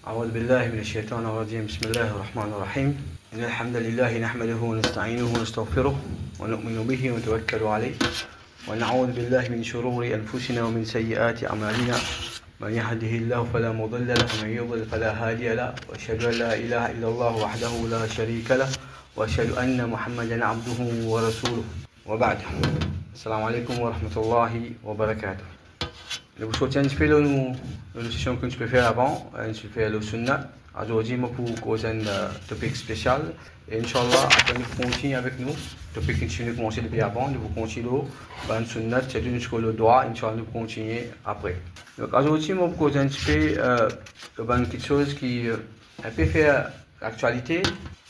أعوذ بالله من الشيطان الرجيم بسم الله الرحمن الرحيم إن الحمد لله نحمده ونستعينه ونستغفره ونؤمن به ونتوكل عليه ونعوذ بالله من شرور أنفسنا ومن سيئات أعمالنا من يهده الله فلا مضل له ومن يضلل فلا هادي له وأشهد أن لا إله إلا الله وحده لا شريك له وأشهد أن محمدا عبده ورسوله وبعد السلام عليكم ورحمة الله وبركاته. Vous souhaitez un petit peu la session que tu peux faire avant, tu peux faire le sunnah. Aujourd'hui, pour causer un topic spécial. Et Inch'Allah, après nous continuer avec nous. Le topic que nous commençons depuis avant, nous continuons le sunnah, c'est le droit. Inch'Allah, nous continuons après. Donc aujourd'hui, pour causer un petit peu quelque chose qui un peu fait l'actualité,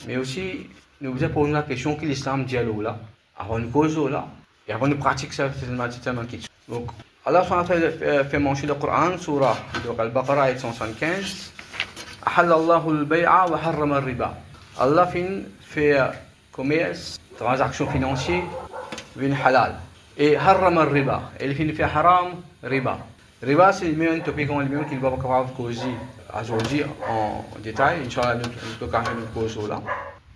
mais aussi nous vous posons la question que l'islam dit là, avant nous cause là, et avant nous pratiquer ça, c'est tellement quelque chose. Donc, Allah fait mention du Coran, surah Al-Baqarah, ayat 175. Ahallallahu al-bay'a wa harrama al-riba. Allah fait commerce, transaction financière, une halal. Et harrama al-riba. Il fait haram, riba. Riba, c'est le même topic qu'on lui-même qu'il va pas causer aujourd'hui en détail. Inch'Allah, nous peut quand même nous causer là.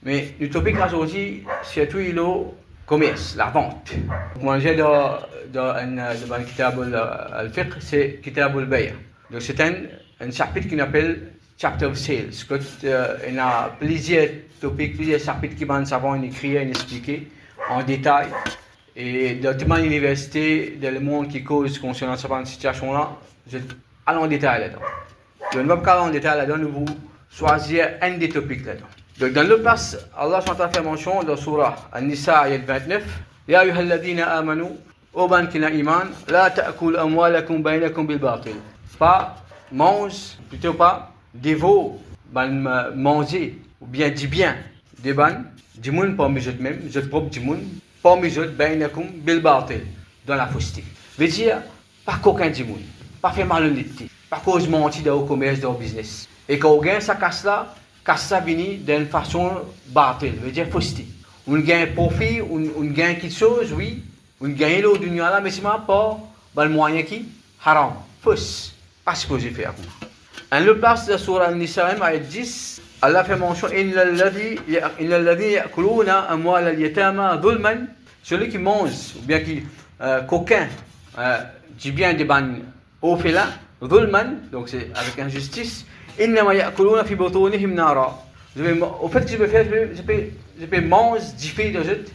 Mais le topic aujourd'hui, c'est tout le commerce, la vente. Moi, j'ai dans le kitab al-fiqh, c'est kitab al-bay'. Donc c'est un chapitre qu'on appelle chapter of sales. Il y a plusieurs topics, plusieurs chapitres qui vont savoir écrire et expliquer en détail. Et dans toute l'université, dans le monde qui cause concernant cette situation-là, je vais aller en détail là-dedans. Donc, nous ne pouvons pas aller en détail là-dedans, nous vous choisir un des topics là-dedans. Donc dans le place, Allah fait mention dans surah An-Nisa ayat 29. Ya ayyuhalladhina amanu, ô ban qui n'a iman, la ta'kul amwalakum bainakum bil batil. Pas mange, plutôt pas dévore, manger ou bien dit bien des ban, du monde parmi eux même, je propre du monde, parmi eux bainakum bil batil, dans la fausseté. Veut dire pas qu'aucun du monde, pas faire malhonnêteté, pas cause mentir dans le commerce, dans le business. Et quand on gagne sa casse là, ça vient d'une façon battelle, veut dire fausseté. On gagne profit, on gagne quelque chose, oui. On gagne l'eau du là, mais c'est pas le moyen qui haram, fausse, pas supposé faire. En le place de Surah An-Nisa, ayat 10, Allah fait mention Inna alladhi ya'kuluna amwal al-yatama dhulman, celui qui mange, ou bien qui coquin, dit bien des ban orphelins, dhulman, donc c'est avec injustice. إنما يأكلون في بطونهم نارا. Au fait que je peux faire, je peux manger du fait de cette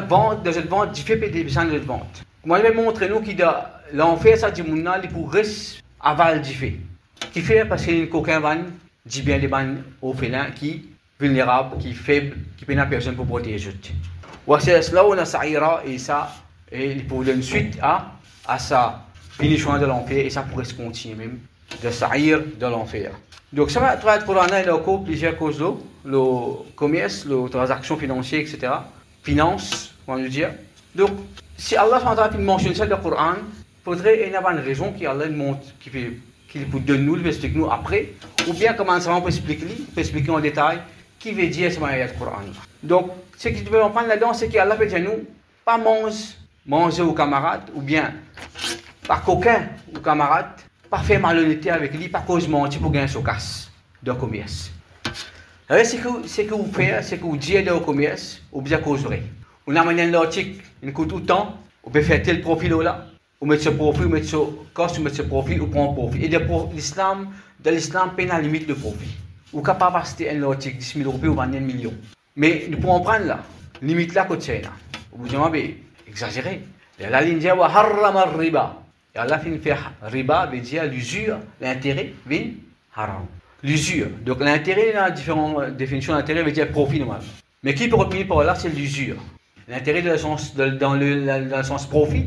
vente, de cette vente, du fait des besoins de cette vente. Moi, je vais montrer nous qui l'enfer ça du monde là, pour rester aval du fait. Qui fait parce qu'il y a une coquin van, dit bien des ban orphelins qui vulnérables, qui faibles, qui peine à personne pour protéger. Voici cela on a saïra et ça et pour donner suite à sa finition de l'enfer et ça pourrait se continuer même de saïr de l'enfer. Donc ça va être pour l'année il plusieurs causes le commerce, les transactions financières, etc. Finance, on va dire. Donc si Allah mentionne ça dans le Coran, il faudrait y avoir une raison qui Allah montre, qu'il peut donner nous, explique nous après, ou bien comment ça on peut expliquer en détail, qui veut dire ce ayat du Coran. Donc ce qui devait en prendre là-dedans, c'est qu'Allah veut dire nous, pas manger aux camarades, ou bien pas coquin aux camarades, pas faire malhonnêteté avec lui, pas cause mentir pour gagner son casse de commerce. C'est que vous faites, c'est que vous dites dans le commerce, ou bien cause vrai. On a mené l'article, il coûte tout le temps, on peut faire tel profil là, ou mettre ce profil, ou mettre ce cost, ou mettre ce profil, ou prendre profit. Et dans l'islam, peine à la limite de profit. Ou capable d'acheter un article 10 000 € ou 21 millions. Mais nous pouvons prendre là, limite là, côté là. Vous dites, exagéré. La ligne dit, wa harrama riba. Et Allah fait riba, veut dire l'usure, l'intérêt, vient haram. L'usure. Donc l'intérêt, dans la différente définition d'intérêt, veut dire profit normal. Mais qui peut retenir par là, c'est l'usure. L'intérêt dans le sens profit,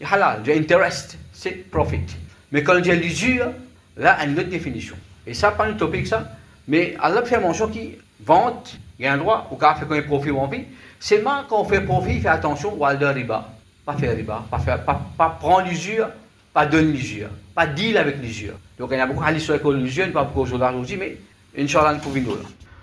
est halal. Interest, c'est profit. Mais quand on dit l'usure, là, il y a une autre définition. Et ça, pas un topic ça. Mais Allah fait mention qui vente, il y a un droit, ou quand on fait qu'on ait profit ou envie. Seulement quand on fait profit, il fait attention, ou al riba. Pas faire riba, pas prendre l'usure, pas donner l'usure, pas deal avec l'usure. Donc il y a beaucoup de sur l'usure, pas beaucoup aujourd'hui, mais Inch'Allah, nous pouvons nous.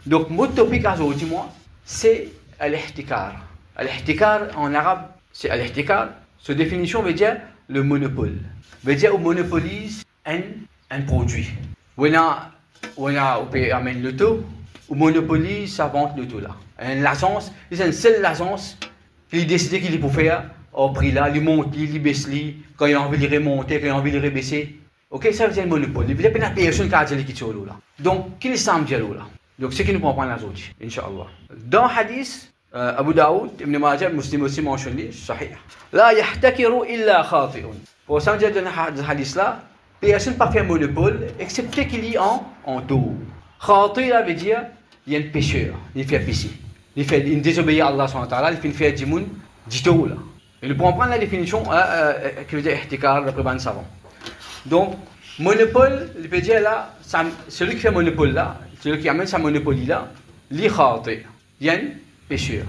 Donc mon topic aujourd'hui, moi, c'est al-ihtikar. Al-ihtikar en arabe, c'est al-ihtikar. Sa définition veut dire le monopole. Veut dire on monopolise un produit. Ou on a on peut amener l'auto, ou monopolise sa vente l'auto là. L'agence, c'est une seule agence qui décide qu'il peut faire au prix là, il monte, il baisse, quand il a envie de le remonter, quand il a envie de le rebaisser. Ok, ça veut dire un monopole. Il veut dire que la personne qui a dit qu'il est là. Donc, qui est Sam là? Donc, c'est ce qui nous prend prendre la autres, Inch'Allah. Dans le hadith, Abu Daoud, Ibn Majah, Muslim aussi mentionné, sahih. La yahtakiru illa khati'un. Pour ça, dans ce hadith là, personne n'a pas fait un monopole, excepté qu'il y a en dos. Khati, là veut dire, il y a un pécheur, il fait péché. Il désobéit à Allah, il fait faire du monde, du tout là. Et nous pouvons prendre la définition qui veut dire ihtikar d'après ban savant. Donc, monopole, il veut dire là, celui qui fait monopole là, celui qui amène sa monopolie là, li khati, il y a un pécheur.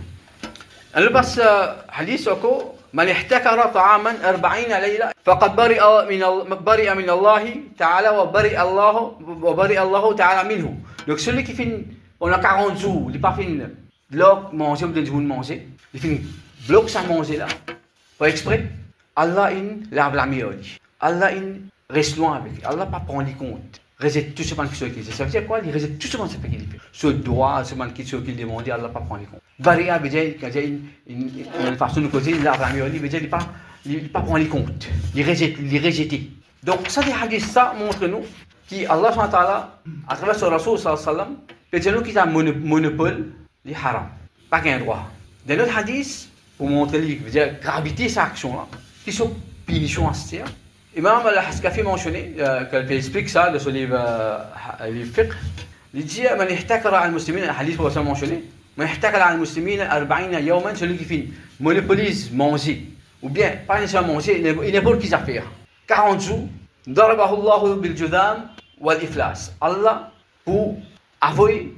Alors, parce que hadith encore, من احتكر طعاما 40 ليلة فقد برئ من الله تعالى وبرئ الله تعالى منه. Donc celui qui fait pendant 40 jours, il n'a pas fait bloc manger ou de manger, il fait bloc sans manger là, pas exprès. Allah lave la mioli. Allah reste loin avec. Allah pas prend les comptes. Rejette tout ce qui est. Ça veut dire quoi? Il rejette tout ce qui est. Ce droit, ce qui est demandé, Allah pas prend les comptes. Baria veut dire qu'il y a une façon de causer, il lave la mioli, veut dire il pas prend les comptes. Il rejette. Donc ça, des hadiths, ça montre-nous qu'Allah, à travers ce Rasul sallallahu alayhi wa sallam, peut dire qu'il a un monopole, les haram. Pas qu'un droit. Dans notre hadith, pour montrer la gravité de cette action-là, qui sont punitions à ce tir. Imam al-Haskafi mentionné, quand il explique ça dans son livre Fiqh, il dit Man ihtakara al-muslimin, le hadith pour ça mentionné, Man ihtakara al-muslimin 40 yawman, celui qui fait monopolise manger, ou bien pas nécessairement manger, il n'est pas qu'ils affaires. 40 jours, darabahu Allah bil judam wal iflas. Allah pour avouer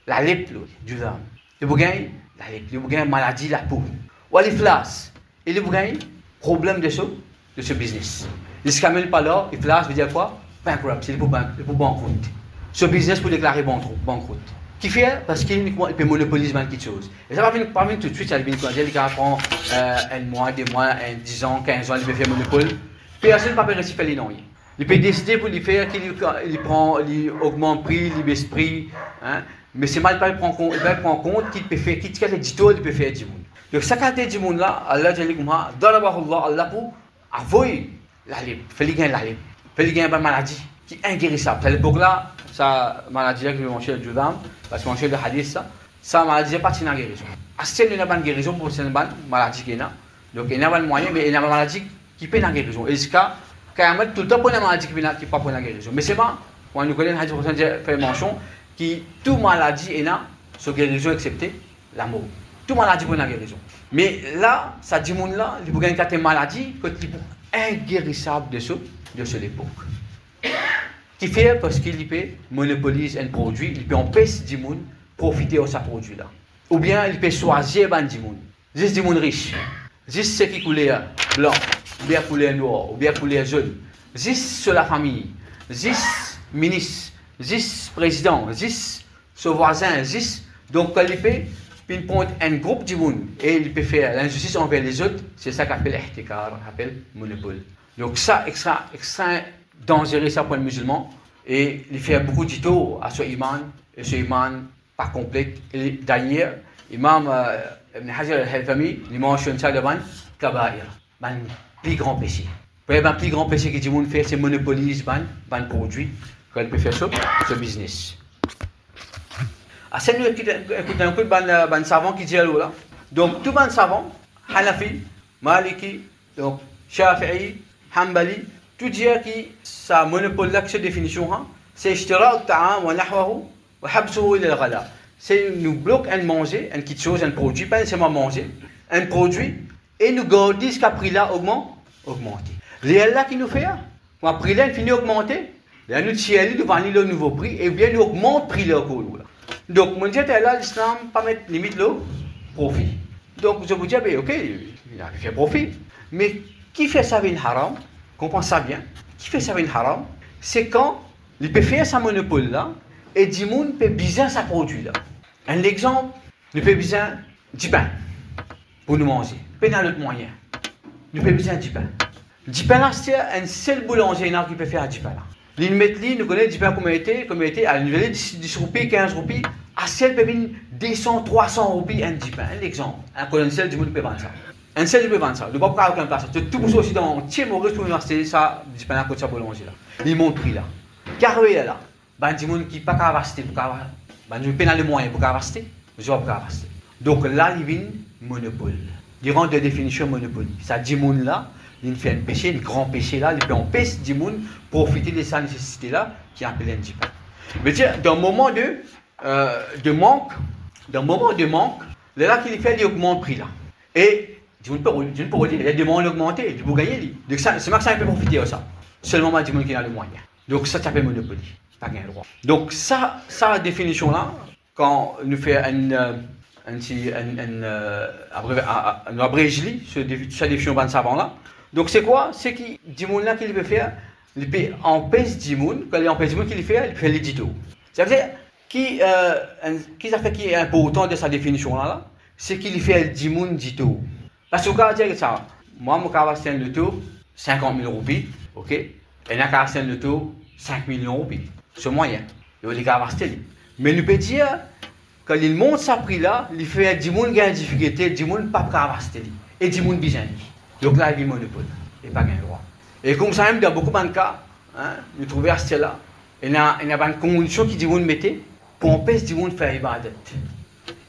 la lèpre du judam. Il vous gagne la lèpre, il vous gagne maladie la peau. Wal iflas, il vous gagne problème de ce business. Jusqu'à même pas là, iflas veut dire quoi? Bankrupt, c'est pour banqueroute. Ce business pour déclarer banqueroute. Qui fait? Parce qu'il peut monopoliser quelque chose. Et ça va pas venir tout de suite, ça va venir quand il prend un mois, 2 mois, 10 ans, 15 ans, il peut faire monopole. Personne ne peut pas réussir à faire les noms. Il peut décider pour lui faire qu'il augmente le prix, il baisse le prix. Hein? Mais c'est mal, il prend compte qu'il peut faire, qu'il peut faire du monde. Donc, ça qualité du monde là, Allah dit comme ça, Allah pour avouer la libre, fait gagner la libre, fait gagner une maladie qui est inguérissable. À l'époque là, sa maladie là que je mentionne du dame, parce que je mentionne le hadith ça maladie n'est pas une guérison. Assez il n'y a pas de guérison pour cette maladie qui est là. Donc il n'y a pas de moyen, mais il y a une maladie qui peut la guérison. Et ce cas, quand même tout le temps pour une maladie qui peut pas pour la guérison. Mais c'est pas, quand nous connaissons le hadith fait mention qui toute maladie est là, sur guérison excepté la mort. Toute maladie pour la guérison. Mais là, ça dit monde là, il peut gagner une maladie qui est inguérissable de cette époque. Qui fait parce qu'il peut monopoliser un produit, il peut empêcher du monde profiter de ce produit là. Ou bien il peut choisir du monde. Juste du monde riche. Juste ceux qui coulent blanc, ou bien couleur noir, ou bien couleur jaune. Juste sur la famille. Juste ministre, juste président, juste ce voisin, juste. Donc quand il peut pinpoint un groupe du monde et il peut faire l'injustice envers les autres, c'est ça qu'on appelle ihtikar, on appelle monopole. Donc ça, extra dangereux ça pour le musulman et il fait beaucoup de tort à ce iman, et ce iman pas complet. Et d'ailleurs, Imam Ibn Hajar al-Haythami, il mentionne ça devant Kabair, le plus grand péché. Le plus grand péché que le monde fait, c'est monopoliser un produit quand il peut faire ça, ce business. À nous écoutez un peu de savant qui dit là. Donc tout le savant, Hanafi, Maliki, donc Shafi'i, Hanbali, tout dire que ça monopole là, cette définition, c'est ishtira al-ta'am wa nahwahu wa habsuhu ila al-ghala. C'est nous bloquer un manger, une petite chose, un produit, pas nécessairement manger, un produit, et nous garder ce prix là augmenter. Les là qui nous fait, quand le prix là finit d'augmenter, là nous tirons devant le nouveau prix, et bien nous augmente le prix là. Donc, mon Dieu est là, l'islam pas mettre limite le profit. Donc, je vous dis, ok, il a fait profit. Mais qui fait ça avec une haram? Comprends ça bien. Qui fait ça avec une haram? C'est quand il peut faire sa monopole là, et du monde peut bien sa produit là. Un exemple, il peut bien du pain pour nous manger. Il peut l'autre moyen. Il peut bien du pain. Du pain là, c'est un seul boulanger qui peut faire du pain là. L'inmetli, nous connaissons différentes communautés, à l'université 10 roupies, 15 roupies, à celle peut venir 200, 300 roupies, un dipin, un exemple. Un colonel du monde peut vendre ça. Un seul peut vendre ça. Ne pas prendre aucune place. Tout pour ça aussi dans entier Maurice pour l'université, ça, dipin à côté de ça boulanger là. Ils montent prix là. Carré là. Ben, du monde qui pas capable d'acheter, ben, nous payons les moyens pour capable d'acheter, je ne vais pas acheter. Donc là, il y a un monopole. Il rentre de définition monopole. Ça dit monde là, il fait un péché, un grand péché là, il peut empêcher du monde profiter de sa nécessité là, qui est appelé un dipin. Mais tiens, dans un moment de manque, là qu'il fait, il augmente le prix là. Et je ne peux pas dire, il y a des demandes augmentées, vous gagnez. Donc c'est max ça peut profiter de ça. Seulement du monde qui a le moyen. Donc ça s'appelle monopole. Pas gain droit. Donc ça la définition là, quand nous fait un abrégé sur sa définition de savant là. Donc c'est quoi? C'est qui du monde là qu'il veut faire, il peut empêcher du monde, quand il empêche du monde qu'il fait, il fait l'édito. Ça veut dire qui ça fait qui est important de sa définition là, c'est qu'il fait du monde dito. Parce que quand on dit ça, moi mon cas c'est le taux 50 000 roupies, ok, et la cas c'est le taux 5 millions de roupies. C'est moyen. Il y a des cas mais nous peut dire quand il monte sa prix là, il fait du monde qui a une difficulté, du monde pas capable et du monde besoin. Donc là il y a un monopole et pas gain droit. Et comme ça même dans beaucoup de cas, hein, nous trouvons à ce là, il y a une condition qui du monde mettait pour empêcher du monde de faire ibadat.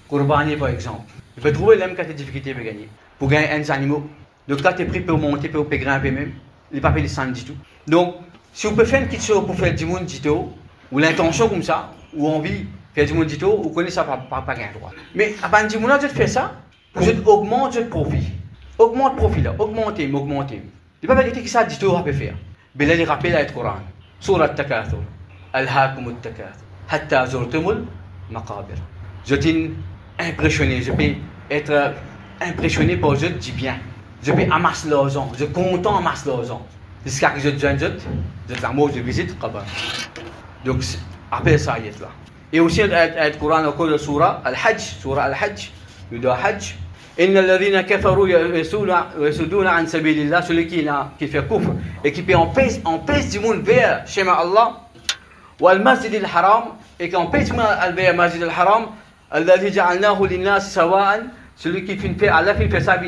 Corbani par exemple. Il peut trouver l'homme qui a des difficultés pour gagner. Pour gagner un animaux. Donc quand tu es pris pour monter, pour grimper même, il n'est pas payé 100 du tout. Donc si vous pouvez faire une petite chose pour faire du monde dito, ou l'intention comme ça, ou envie de faire du monde dito, vous connaissez ça pas gain droit. Mais à partir du moment où vous faites ça, vous augmentez votre profit. Augmente le profit là, augmentez. Il ne peut pas dire que ça dito va faire. Mais là, il rappelle l'ayat Coran. Surat Takathur. Alhaakum al-takathur. Hatta zurtumul maqabir. Je suis impressionné, je peux être impressionné par je dis bien. Je peux amasser l'argent, je suis content amasser l'argent. Jusqu'à que je l'amour, je visite Qabar. Donc, appelle ça ayat là. Et aussi, ayat Coran, au cours de Surah Al-Hajj, il dit Hajj. Inna alladhina kafaru yasuduna an sabilillah, celui qui fait kufr et qui empêche du monde vers Shema Allah, wa al-Masjid al-Haram, et qui empêche du monde vers le Masjid al-Haram, alladhi ja'alnahu linnas sawa'an, celui qui fait Allah fait ça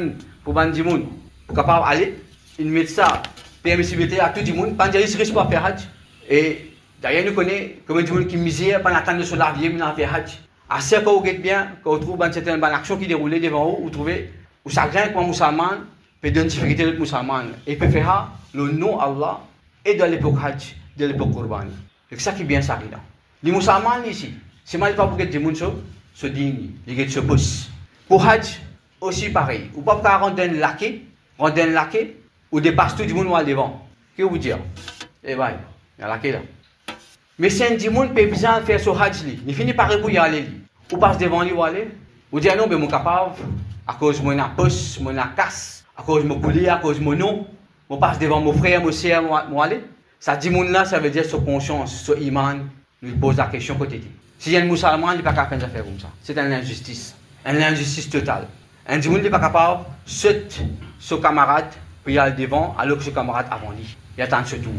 pour ban du monde, pour capable aller, il met ça permissibilité à tout le monde, pas dire il risque pas faire Hajj. Et d'ailleurs nous connaissons comme du monde qui misère pendant attendre sur la vie pour faire Hajj. À ce qu'on regarde bien, quand on trouve une certaine action qui déroule devant vous, vous trouvez où ça craint qu'un musulman peut donner difficulté à l'autre musulman et peut faire le nom Allah et dans l'époque Hajj, de l'époque Qurbani. C'est ça qui est bien ça là. Les musulmans ici, c'est mal pas pour que des gens se dignent, ils se poussent. Pour Hajj aussi pareil, ou pas rendre un laqué, ou dépasse tout le monde à devant. Que vous dire? Eh bien, il y a laqué là. Mais si un monde peut bien faire ce Hajj, il finit par y aller. Ou passe devant lui ou aller. Ou dire non, mais je suis capable, à cause de mon poste, mon casse, à cause de mon coulis, à cause de mon nom, je passe devant mon frère, mon sœur, moi aller. Ça dit monde là, ça veut dire sur conscience, sur iman, nous pose la question côté. Si il y a un musulman, il n'est pas capable de faire comme ça. C'est une injustice totale. Un monde n'est pas capable de sauter son camarade, puis il aller devant, alors que ce camarade avant lui. Il attend sur tout.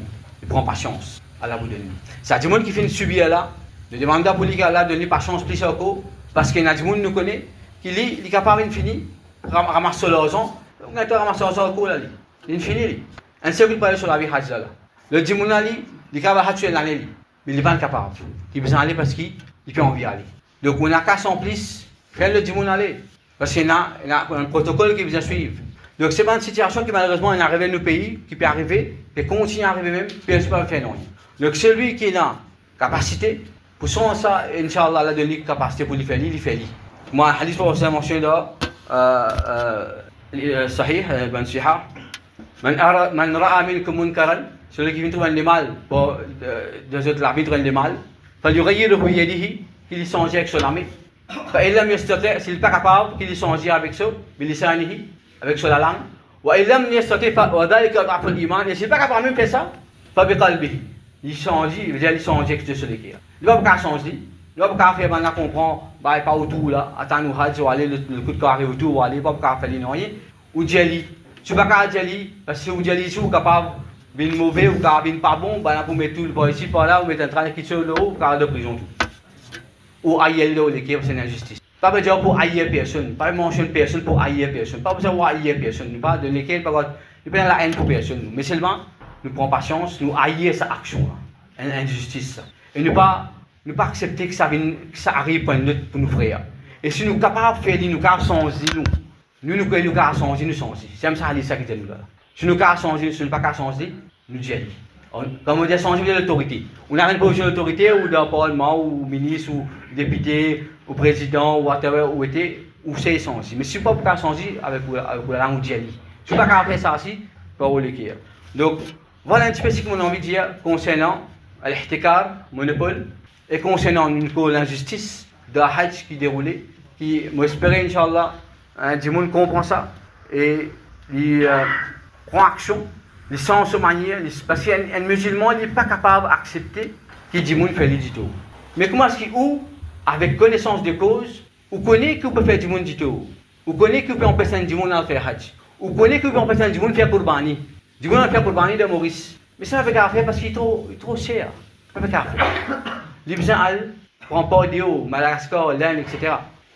Il prend patience à la bout de lui. C'est un monde qui finit de subir là, de demander à police là de donner patience plus encore, parce qu'il y a des gens qui nous connaissent, qui est capable de finir, ramasser l'argent, on a ramasser l'argent encore là. Il finit. Un seul qui parle sur la vie Hajj là. Le Dimouna il est capable de tuer l'année, mais il n'est pas capable. Il besoin d'aller parce qu'il peut envie d'aller. Donc on a qu'à s'en plus, faire le Dimouna aller. Parce qu'il y a un protocole qui besoin suivre. Donc c'est pas une situation qui malheureusement est arrivée dans nos pays, qui peut arriver, qui continue à arriver même, puis elle ne peut pas faire non. Donc celui qui a capacité, pour ça, Inch'Allah, la donne capacité pour le faire, il fait. Moi, hadith pour ça mentionné là, sahih, ben siha, man ra'a minkum munkaran, celui qui vient trouver le mal, pour deux autres l'arbitre le mal, فليغيره بيده, qu'il change avec son armée. فإن لم يستطع, s'il n'est pas capable, qu'il change avec ça, بلسانه, avec sur la langue. وإن لم يستطع وذلك ضعف الإيمان, et s'il n'est pas capable même faire ça, فبقلبه. Il change, il veut dire il change avec celui qui est. Il ne va pas changer. Il ne va pas faire maintenant comprendre, bah pas autour là, attends nous Hajj ou aller le coup de carré autour ou aller, pas faire rien. Ou Djali, tu ne vas pas Djali, parce que ou Djali, tu es capable bien mauvais ou bien pas bon, ben vous mettez tout le par ici, par là, vous mettez un train de quitter le haut, car de prison tout. Ou haïr le haut, l'équipe, c'est une injustice. Pas besoin pour haïr personne, pas mentionner personne pour haïr personne, pas besoin pour haïr personne, pas de l'équipe, pas de la haine pour personne, mais seulement nous prenons patience, nous haïr cette action, une injustice. Et ne pas accepter que ça arrive pour nous frères. Et si nous sommes capables de faire, nous sommes changer, nous sommes changer, nous changer. C'est comme ça qui est nous là. Si nous sommes changer, si nous ne sommes pas changer, nous disons. Comme on dit, changer de l'autorité. On n'a rien de position d'autorité, ou d'un parlement, ou ministre, ou député, ou président, ou whatever, ou c'est changer. Mais si on ne peut pas changer avec la langue, on dit. Si on ne peut pas faire ça aussi, pas où l'écrire. Donc, voilà un petit peu ce que j'ai envie de dire concernant l'ihtikar, monopole, et concernant l'injustice de la Hajj qui déroulait, qui m'espère, Inch'Allah, du monde comprend ça, et il prend action. Les sens manière, parce qu'un musulman n'est pas capable d'accepter qu'il dit monde fait du tout. Mais comment est-ce qu'il ou avec connaissance de cause, ou connaît qu'il peut faire du monde du tout, ou connaît qu'il peut empêcher du monde à faire Hajj, ou connaît qu'il peut empêcher du monde à faire Qurbani, du monde à faire Qurbani de Maurice. Mais ça ne fait qu'à faire parce qu'il est trop cher. Ça ne fait qu'à faire. Les besoins prend pas d'eau, Madagascar, l'Inde, etc.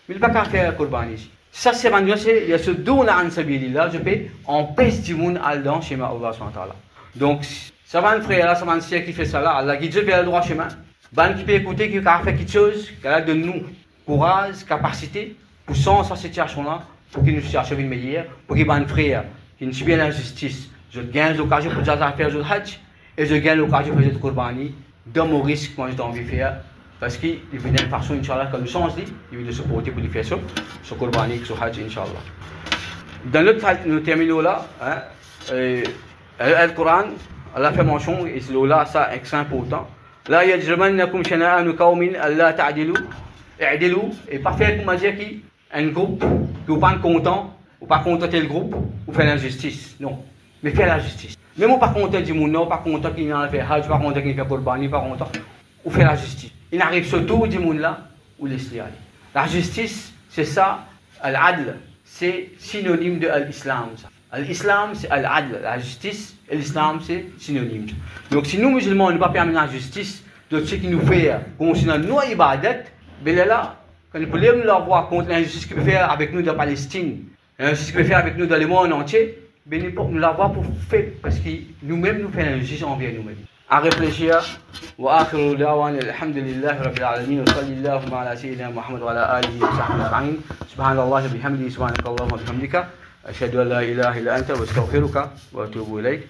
Mais il ne peut pas faire Qurbani. Ça, c'est maintenant, il y a ce don à Ansabilillah, je peux empêcher du monde à l'dan chez Allah subhanahu wa ta'ala. Donc, ça va un frère là, ça va un sœur qui fait ça là, Allah guide vers le droit chemin. Ben qui peut écouter, qui a fait quelque chose, qui a de nous courage, capacité, pour changer cette situation-là, pour qu'il nous cherche une meilleure, pour qu'il y ait un frère qui nous subit l'injustice. Je gagne l'occasion pour faire le Hajj, et je gagne l'occasion pour faire le Qurbani, dans mon risque, moi j'ai envie de faire. Parce qu'il vient d'une façon, Inch'Allah, comme le sens dit, il vient de supporter pour les faire ça, sur Qurbani, sur Hajj, Inch'Allah. Dans notre terminal là, le Coran, Allah fait mention, et c'est là, ça, c'est important. Là, il y a des gens qui shana'anu qawmin alla ta'dilu, i'dilu, et pas faire comme dire qu'un groupe, qui n'est pas content, ou pas content tel groupe, ou faire l'injustice. Non, mais faire la justice. Même ou pas content du monde, non, pas content qu'il n'a fait Hajj, pas content qu'il fait Qurbani, pas content, ou faire la justice. Il arrive surtout du monde là où laisse-les aller. La justice, c'est ça, al-adl, c'est synonyme de l'islam. L'islam, c'est al-adl, la justice, et l'islam, c'est synonyme. Donc si nous, musulmans, ne pas permettre la justice de ce qui nous fait concernant nos ibadat, ben là, quand nous pouvons l'avoir contre l'injustice qu'il peut faire avec nous dans la Palestine, l'injustice qu'il peut faire avec nous dans le monde entier, ben nous l'avoir pour faire, parce que nous-mêmes, nous faisons l'injustice envers nous-mêmes. À réfléchir. وآخر دعوانا الحمد لله رب العالمين وصلى اللهم على سيدنا محمد وعلى آله وصحبه أجمعين سبحان الله وبحمده سبحانك اللهم وبحمدك أشهد أن لا إله إلا أنت وأستغفرك وأتوب إليك